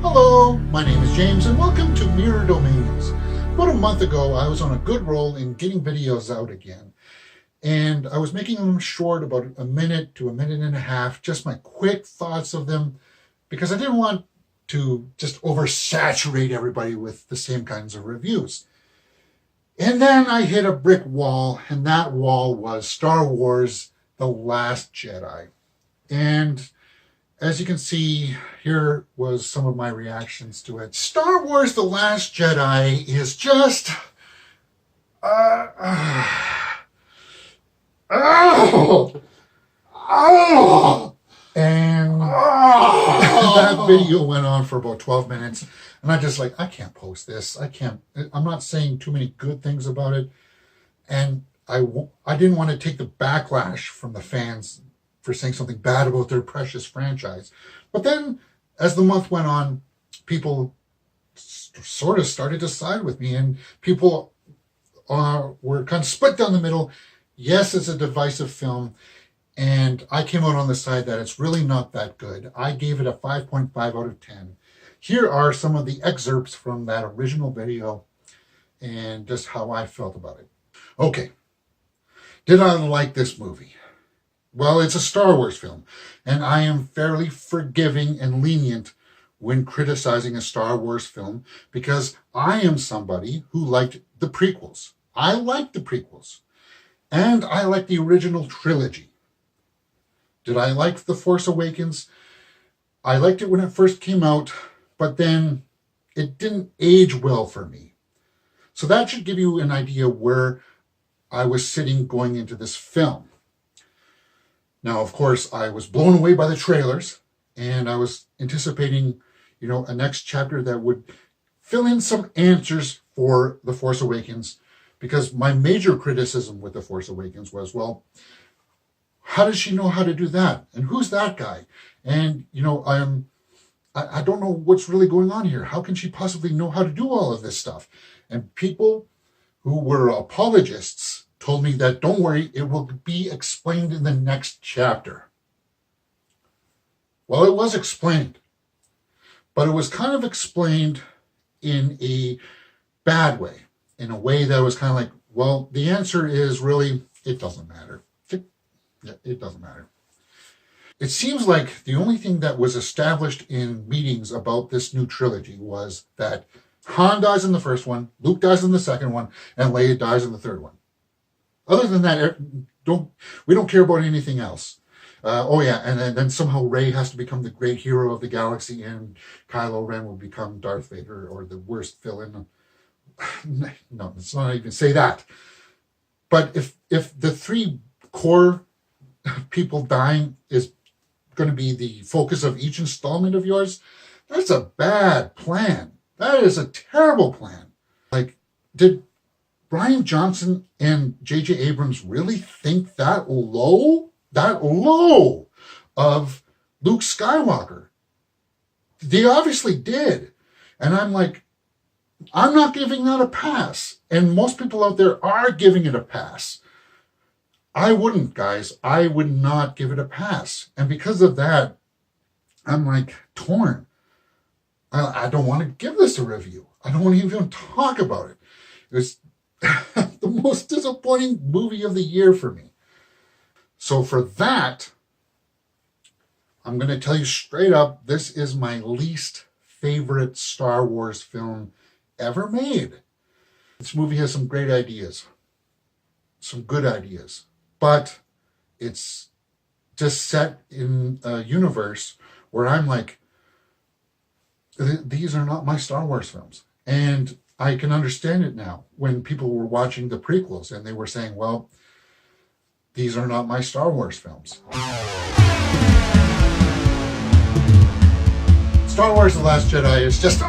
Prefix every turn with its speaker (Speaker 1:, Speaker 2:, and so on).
Speaker 1: Hello, my name is James and welcome to Mirror Domains. About a month ago, I was on a good roll in getting videos out again. And I was making them short, about a minute to a minute and a half, just my quick thoughts of them, because I didn't want to just oversaturate everybody with the same kinds of reviews. And then I hit a brick wall, and that wall was Star Wars: The Last Jedi. And as you can see, here was some of my reactions to it. Star Wars: The Last Jedi is just... And that video went on for about 12 minutes. And I just I can't post this. I'm not saying too many good things about it. And I didn't want to take the backlash from the fans for saying something bad about their precious franchise. But then, as the month went on, people sort of started to side with me, and people were kind of split down the middle. Yes, it's a divisive film, and I came out on the side that it's really not that good. I gave it a 5.5 out of 10. Here are some of the excerpts from that original video and just how I felt about it. Okay, did I like this movie? Well, it's a Star Wars film, and I am fairly forgiving and lenient when criticizing a Star Wars film because I am somebody who liked the prequels. I liked the prequels, and I liked the original trilogy. Did I like The Force Awakens? I liked it when it first came out, but then it didn't age well for me. So that should give you an idea where I was sitting going into this film. Now, of course, I was blown away by the trailers, and I was anticipating, a next chapter that would fill in some answers for The Force Awakens, because my major criticism with The Force Awakens was, well, how does she know how to do that? And who's that guy? And, I don't know what's really going on here. How can she possibly know how to do all of this stuff? And people who were apologists told me that, don't worry, it will be explained in the next chapter. Well, it was explained, but it was kind of explained in a bad way, in a way that was kind of like, well, the answer is really, it doesn't matter. It doesn't matter. It seems like the only thing that was established in meetings about this new trilogy was that Han dies in the first one, Luke dies in the second one, and Leia dies in the third one. Other than that, we don't care about anything else. And then somehow Rey has to become the great hero of the galaxy, and Kylo Ren will become Darth Vader, or the worst villain. No, let's not even say that. But if the three core people dying is going to be the focus of each installment of yours, that's a bad plan. That is a terrible plan. Did Rian Johnson and J.J. Abrams really think that low of Luke Skywalker? They obviously did. And I'm not giving that a pass. And most people out there are giving it a pass. I wouldn't, guys. I would not give it a pass. And because of that, I'm torn. I don't want to give this a review. I don't want to even talk about it. It was the most disappointing movie of the year for me. So for that, I'm going to tell you straight up, this is my least favorite Star Wars film ever made. This movie has some great ideas, some good ideas, but it's just set in a universe where I'm these are not my Star Wars films. And I can understand it now when people were watching the prequels and they were saying, well, these are not my Star Wars films. Star Wars: The Last Jedi is just...